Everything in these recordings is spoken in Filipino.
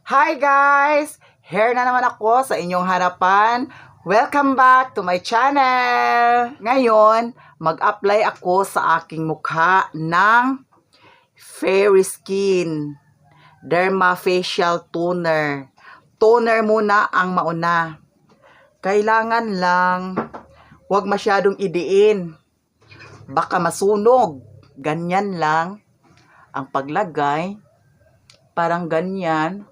Hi guys! Here na naman ako sa inyong harapan. Welcome back to my channel! Ngayon, mag-apply ako sa aking mukha ng Fairy Skin Derma Facial Toner. Toner muna ang mauna. Kailangan lang huwag masyadong idiin. Baka masunog. Ganyan lang ang paglagay. Parang ganyan.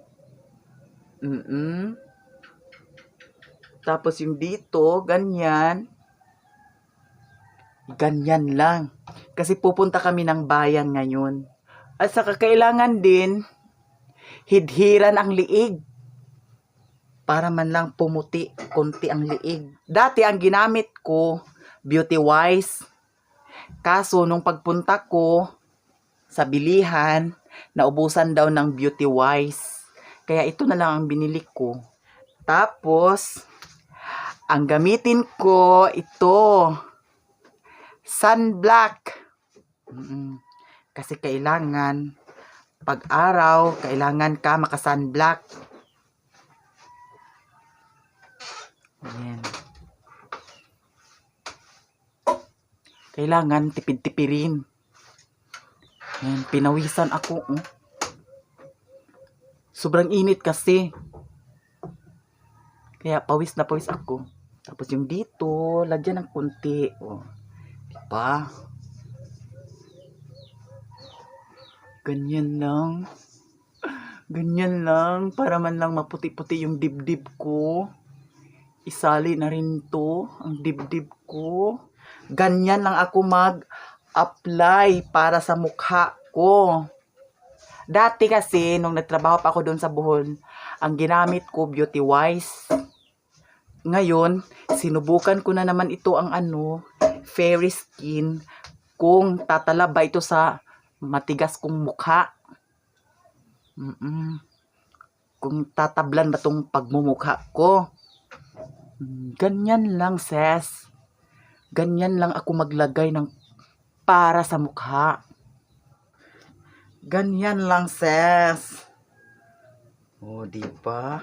Tapos yung dito, ganyan. Ganyan lang. Kasi pupunta kami ng bayan ngayon. At saka kailangan din hidhiran ang liig. Para man lang pumuti, konti ang liig. Dati ang ginamit ko, Beauty Wise. Kaso nung pagpunta ko sa bilihan, naubusan daw ng Beauty Wise. Kaya ito na lang ang binili ko. Tapos, ang gamitin ko, ito. Sunblock. Kasi kailangan, pag araw, kailangan ka maka-sunblock. Ayan. Kailangan tipid-tipirin. Ayan, pinawisan ako. Sobrang init kasi. Kaya pawis na pawis ako. Tapos yung dito, lagyan ng kunti. Diba? Ganyan lang. Ganyan lang. Para man lang maputi-puti yung dibdib ko. Isali na rin to. Ang dibdib ko. Ganyan lang ako mag-apply para sa mukha ko. Dati kasi, nung nagtrabaho pa ako doon sa Bohol, ang ginamit ko, Beauty Wise. Ngayon, sinubukan ko na naman ito ang Fairy Skin, kung tatalab ba ito sa matigas kong mukha. Kung tatablan ba itong pagmumukha ko. Ganyan lang, sis. Ganyan lang ako maglagay ng para sa mukha. Ganyan lang, sis. Diba?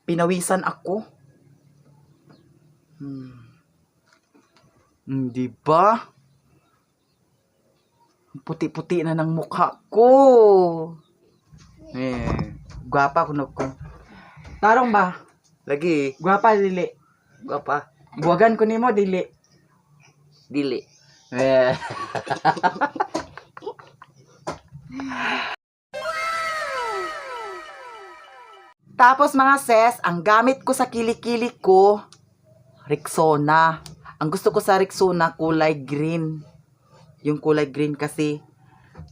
Pinawisan ako. Diba? Puti-puti na ng mukha ko. Gwapa ko. Tarong ba? Lagi. Gwapa, dili. Apa? Buwagan ko nimo, dili. Dili. Tapos mga sis, ang gamit ko sa kilikili ko, Rexona. Ang gusto ko sa Rexona, kulay green. Yung kulay green kasi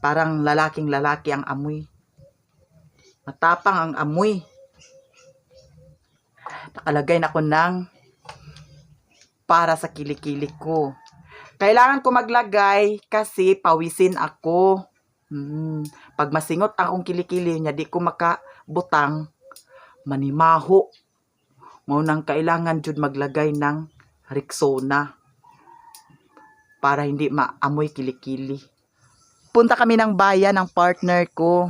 parang lalaking lalaki ang amoy. Matapang ang amoy. Nakalagay na ko ng para sa kilikili ko. Kailangan ko maglagay kasi pawisin ako. Pag masingot akong kilikili niya, di ko makabutang, manimaho. Maunang kailangan jud maglagay ng Rexona para hindi maamoy kilikili. Punta kami ng bayan ng partner ko.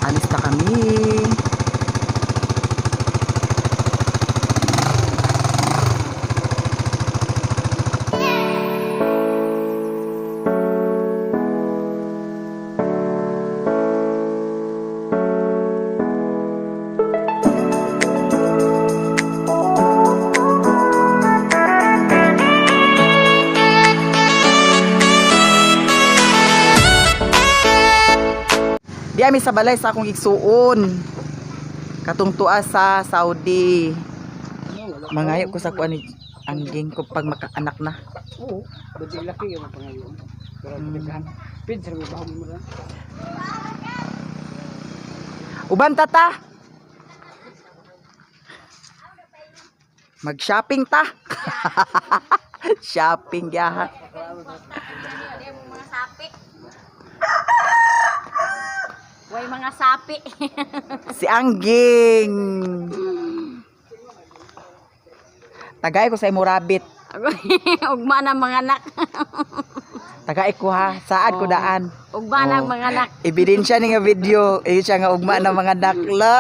Alis na kami. Di ami sa balay sa akong igsuon. Katungtua sa Saudi. Mangayo ko sa kuan angging ko pag makaanak na. Oo, budget laki yung pangayon. Pero pagdagan, pinsan mo ba mo na? Uban tata. Mag-shopping ta. Shopping yaha. Mga sapi. Way mga sapi. Si Angging. Tagay ko sa imo rabbit. Ugma ng mga anak. Tagay ko ha, saad ko daan. Ugma ng Oh. mga anak. Ebidensya ni nga video, iyo siya nga ugma ng mga dakla.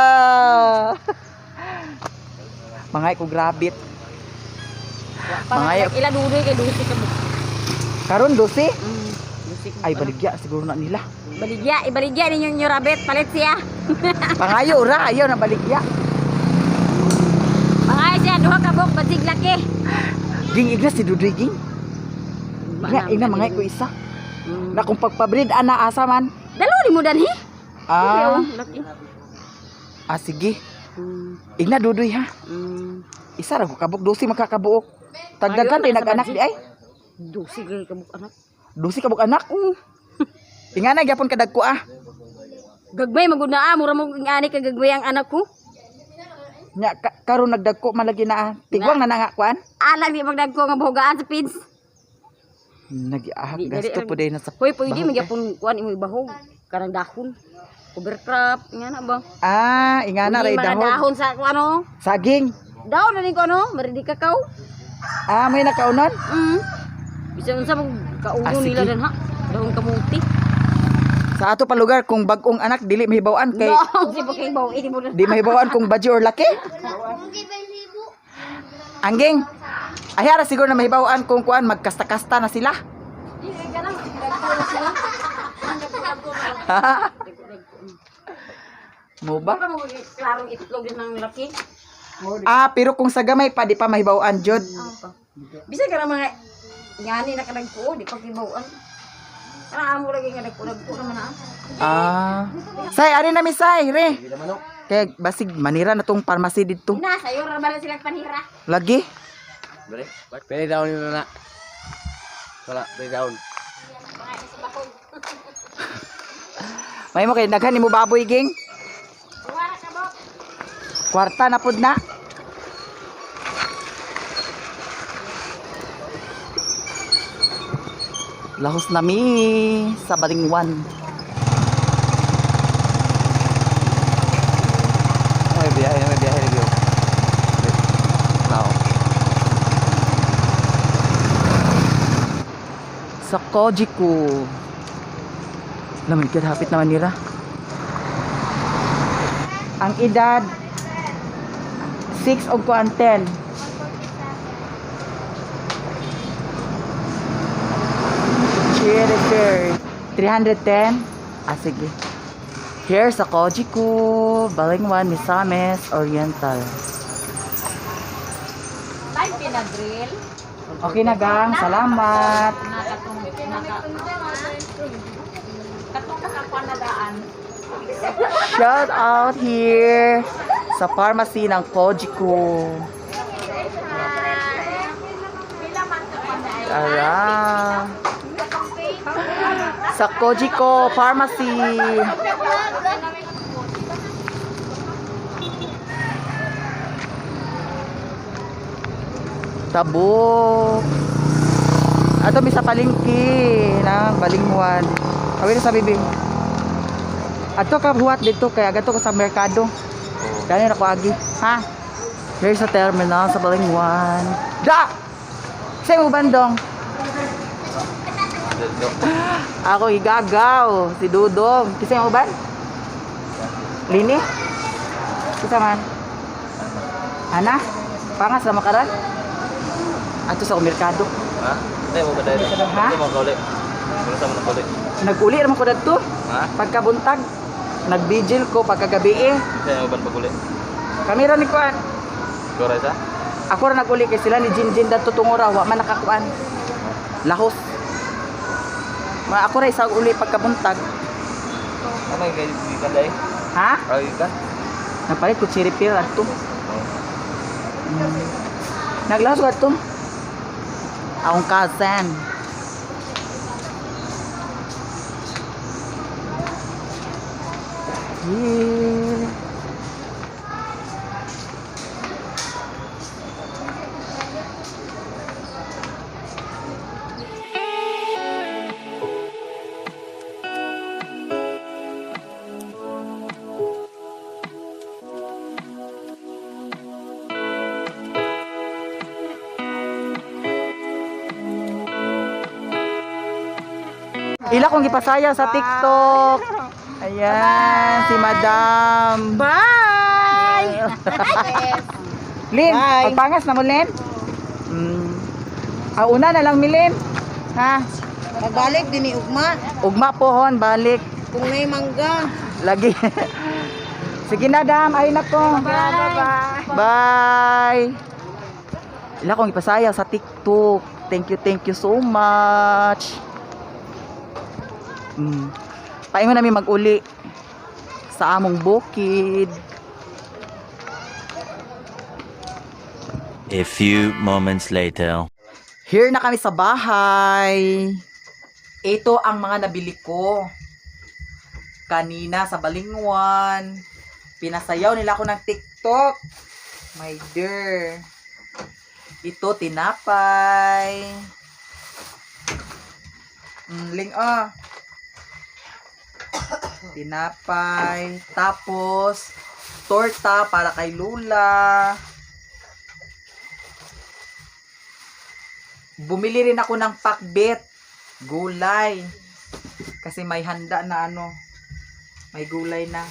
Mangay ko grabit. Mga- Ila dudoy kay dusi ka mo. Karon dosi? Dusi ka. Ay baligya siguro na nila. Ibaligya ninyo yung rabet palit siya. Pangayo ra, ayaw na baligya. Mga siya duha ka bok batig laki. Ging ignas si Dudoy ging. Ina mangay ko isa. Na kung pagpabreed ana asa man. Dalo ni mo danhi. Ah, Laki. sige. Igna Dudoy ha. Isa ra ko kabuk dosi makakabuok. Tagdagan Ayun, din nasa nag-anak budget. di ay. Dusi kay ka bok anak. Dosi kabuk anak. Ingana gyapon kadagko ah. Gagbay maguna mura mo ani ka gagbay ang anak ko. Nya karon nagdagko man lagi na ah. Tigwang na nga kuan. Alang di magdagko nga buhugaan sa pins. Nagiahak Di- gasto di- po din sa. Hoy pwede bahog, magyapon kuan imo ibahog karang dahon. Overcrop nga na ba? Ingana ray Hindi mga dahon. dahon sa ano? Saging. Dahon na ni ko ano? Maridi kakao. May nakaunon. Bisa unsa mo kauno sige. nila dan ha? Dahon kamuti. Sa ato pa lugar kung bagong anak dili mahibawan kay No, si bakay baw ini mo na. di mahibawan kung badyo or laki. Angging. Ayara siguro na mahibawan kung kuan magkasta-kasta na sila. Mo ba? Baka mo klarong itlog din ng laki. Pero kung sa gamay pa di pa mahibawan jud. Bisa ka mga ngani na kanagpo, di pa kibawan. Para amo lagi nga nagpo naman na. Say, ari na mi say, re. Kaya basig manira na tong pharmacy dito. Na sayo ra bala sila panira. Lagi. Bere. Pwede daw nila na. Wala, pwede daw. May mo kay daghan nimo baboy ging. Wala ka bok. Kwarta na pud na. Lahos na mi sa Balingwan. May biyahe review. Now. Sa Kojiko. Naman kaya hapit naman nila. Ang edad 6 og kuan 10. Cheers, 310. Sige. Here sa Kojiko, Balingwan, Misamis, Oriental. Time pinadrill. Okay na gang, salamat. Shout out here sa pharmacy ng Kojiko. Tara. Sa Kojiko Pharmacy. Tabok. Ato mi sa palengke ng Balingwan. Kawin sa bibing. Ato ka buhat dito kaya agato ko sa merkado. Dali na ko agi. Ha? Here sa terminal sa Balingwan. Da! Sa mo bandong. Ako igagaw. Si Dudong. Kisay mo ban? Lini? Kisa man? Ana? Pangas na makaran? Ato sa merkado. Ha? Hindi mo ba dahil? Ha? Ito mo kauli. Wala sa mga kauli. Nag-uli naman ko dito. Ha? Pagkabuntag. Nag-vigil ko pagkagabi eh. Sa'yo mo ba pag-uli? Kamera ni Kuan. Kora isa? Ako ra nag-uli kay sila ni Jinjin dato tungura wa man nakakuan. Lahos. Ako ra isa uli pagkabuntag. Ano yung kaibigan dahil? Ha? Kaibigan? Napalit ko chiripil ato. Naglahos ko ato. Akong cousin. Yeah. Ila kong ipasaya sa TikTok. Ayan, si Madam. Bye! Lin, Bye. pagpangas na mo, Lin. Una na lang, Milin. Ha? Magbalik din ni Ugma. Ugma pohon, balik. Kung may mangga. Lagi. Sige na, Dam. Ay nako. Bye! Bye. Ila kong ipasaya sa TikTok. Thank you so much. Paingon namin mag-uli sa among bukid. A few moments later. Here na kami sa bahay. Ito ang mga nabili ko. Kanina sa Balingwan. Pinasayaw nila ako ng TikTok. My dear. Ito, tinapay. Tinapay. Tapos, torta para kay Lula. Bumili rin ako ng pakbet. Gulay. Kasi may handa na may gulay na.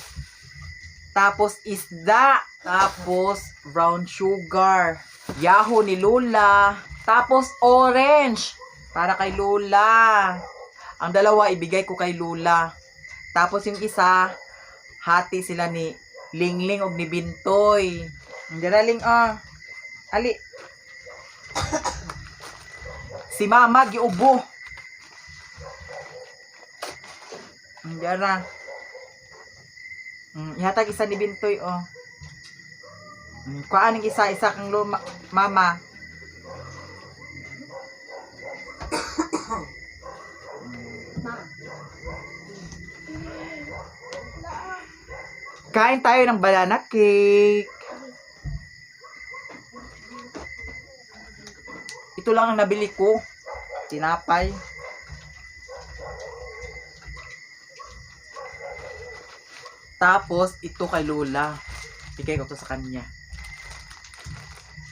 Tapos isda. Tapos brown sugar. Yahoo ni Lola. Tapos orange. Para kay Lola. Ang dalawa ibigay ko kay Lola. Tapos yung isa, hati sila ni Lingling o ni Bintoy. Ang daraling Ali. Si Mama giubo. Ang dara. Ihatag isa ni Bintoy kuhaan ng isa kang Mama. Kain tayo ng banana cake. Ito lang ang nabili ko. Tinapay. Tapos, ito kay Lola. Bigay ko to sa kanya.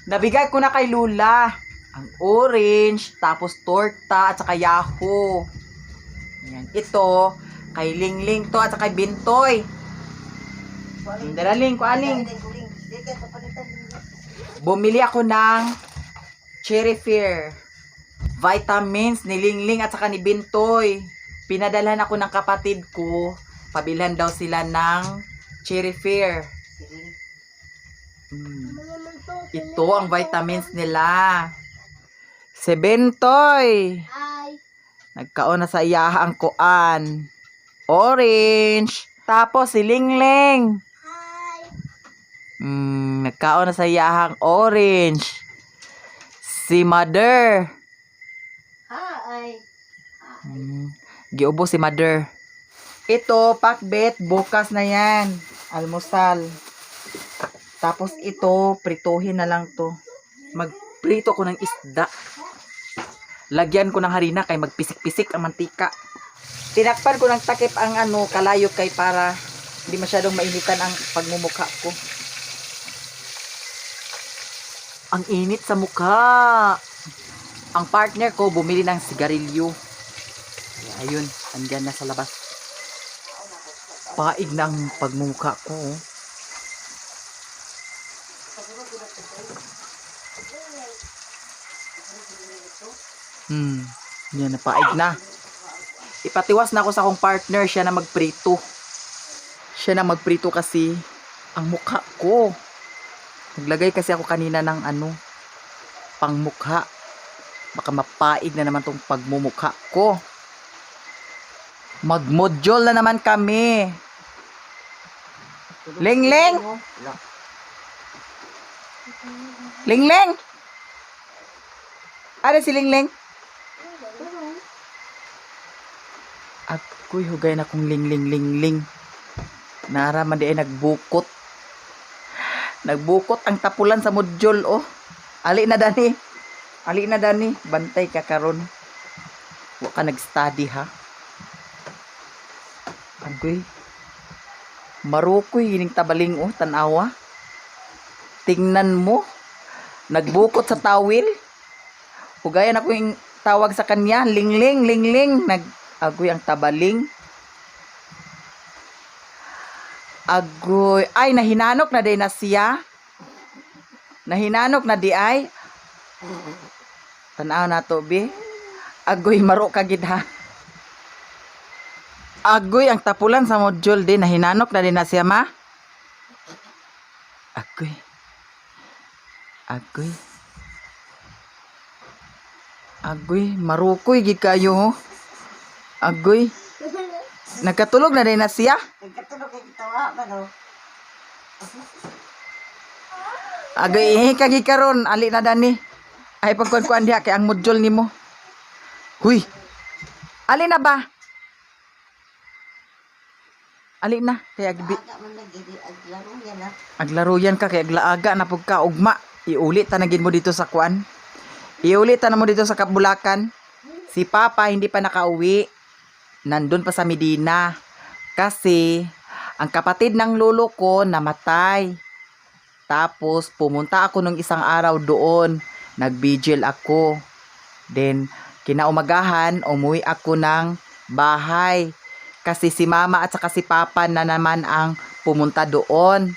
Nabigay ko na kay Lola. Ang orange, tapos torta, at saka Yahoo. Ayan. Ito, kay Lingling to, at saka kay Bintoy. Dalaling, kualing. Bumili ako ng Cherry Fair. Vitamins ni Lingling at saka ni Bintoy. Pinadalhan ako ng kapatid ko. Pabilhan daw sila ng Cherry Fair. Ito ang vitamins nila. Si Bintoy. Nagkaon na sa iyaha ang kuan. Orange. Tapos si Lingling. Nagkaon na sa iyahang orange. Si Mother. Hi. Giubo si Mother. Ito, pakbet, bukas na yan. Almusal. Tapos ito, prituhin na lang to. Magprito ko ng isda. Lagyan ko ng harina kay magpisik-pisik ang mantika. Tinakpan ko ng takip ang kalayo kay para hindi masyadong mainitan ang pagmumukha ko. Ang init sa mukha. Ang partner ko bumili ng sigarilyo. Ayun, andyan na sa labas. Paig na ang pagmumukha ko. Yan na, paig na. Ipatiwas na ako sa akong partner, siya na magprito. Siya na magprito kasi ang mukha ko. Naglagay kasi ako kanina ng pangmukha. Baka mapaig na naman tong pagmumukha ko. Mag-module na naman kami. Lingling! Lingling! Ano si Lingling? Ako'y hugay na kong Lingling. Naraman di ay nagbukot. Nagbukot ang tapulan sa module, Ali na dani. Bantay ka karon. Wa ka nag-study, ha? Agoy. Marukoy hining tabaling, tanawa. Tingnan mo. Nagbukot sa tawil. Hugayan ako yung tawag sa kanya. Lingling. Agoy ang tabaling. Agoy. Ay, nahinanok na din na siya. Nahinanok na di ay. Tanaw na to, be. Agoy, maro ka gid ha. Agoy, ang tapulan sa module din. Nahinanok na din na siya, ma. Agoy. Agoy. Agoy, marukoy gid kayo, ho. Agoy. Nagkatulog na din na siya. Agoy, kagi karon ali na dani. Ay pagkuan diha kay ang module nimo. Huy. Ali na ba? Ali na kay agbi. Aglaruyan ka kay aglaaga na pug ka ugma. Iuli ta na gid mo dito sa kuan. Iuli ta na mo dito sa Kabulakan. Si Papa hindi pa nakauwi. Nandun pa sa Medina. Kasi ang kapatid ng lolo ko namatay. Tapos pumunta ako nung isang araw doon. Nag-vigil ako. Then kinaumagahan umuwi ako ng bahay. Kasi si Mama at saka si Papa na naman ang pumunta doon.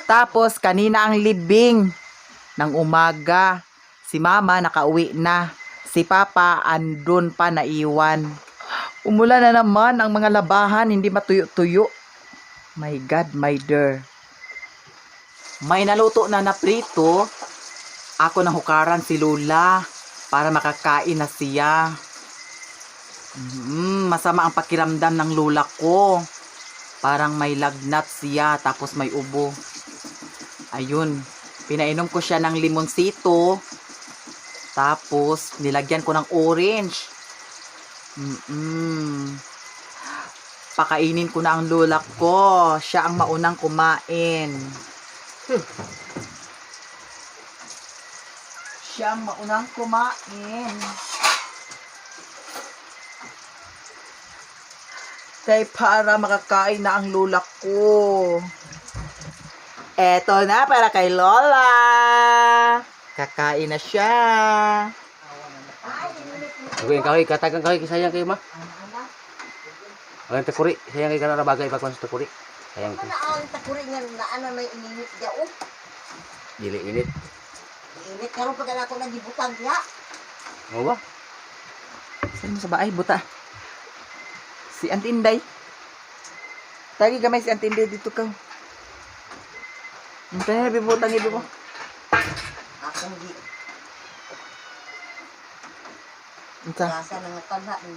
Tapos kanina ang libing ng umaga. Si Mama nakauwi na. Si Papa andun pa naiwan. Umulan na naman ang mga labahan, hindi matuyo-tuyo. My God, my dear. May naluto na prito. Ako nang hukaran si Lola para makakain na siya. Masama ang pakiramdam ng lola ko. Parang may lagnat siya tapos may ubo. Ayun, pinainom ko siya ng limonsito. Tapos nilagyan ko ng orange. Pakainin ko na ang lola ko. Siya ang maunang kumain. Siya ang maunang kumain. Kaya para makakain na ang lola ko. Eto na para kay Lola. Kakain na siya. Agoy, kahoy, katagang kahoy, sayang kayo, ma. Ang takuri, sayang kayo ka na bagay pagkuhan sa takuri. Sayang kayo. Ang takuri nga na ano may ininit niya oh. Dili init. Init karon pag ako nagibutang niya. Mo ba? Saan mo sa baay? Buta. Si Auntie Inday. Tagi gamay si Auntie Inday dito ka. Kaya bibutang ibi mo. Akong di Unsa? kasa nang tanda ni.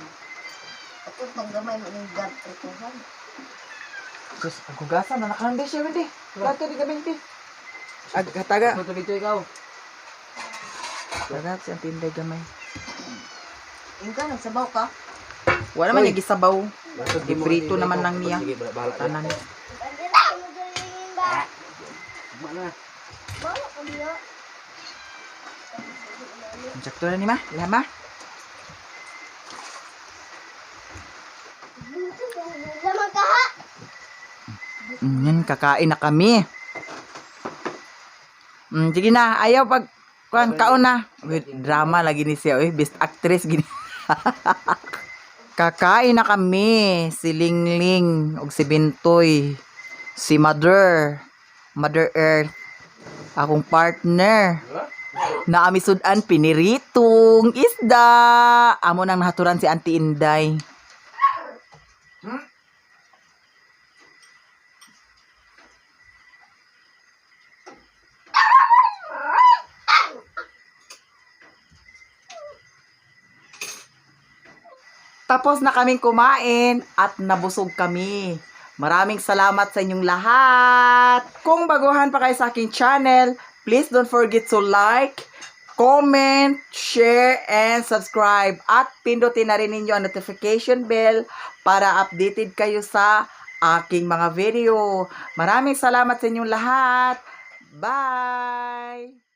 Ako pang gamay mo ning gad ituhan. Sus, ang hugasan na nakahanda siya hindi. Lato di gamay hindi. Taga. Ito dito ikaw. Taga si Auntie Inday gamay. Ingka nagsabaw ka. Wala man yung gisabaw. Giprito naman lang niya. Tanan. Mana? Sakto na ni ma. Lama. Yan, kakain na kami. Sige na, ayaw pag kaon na. Wait, drama lagi ni siya. Best actress gini. Kakain na kami. Si Lingling ug si Bintoy. Si Mother Earth. Akong partner. Na amisudan piniritong isda. Amo nang nahaturan si Auntie Inday. Tapos na kaming kumain at nabusog kami. Maraming salamat sa inyong lahat. Kung baguhan pa kayo sa aking channel, please don't forget to like, comment, share, and subscribe. At pindutin na rin ninyo ang notification bell para updated kayo sa aking mga video. Maraming salamat sa inyong lahat. Bye!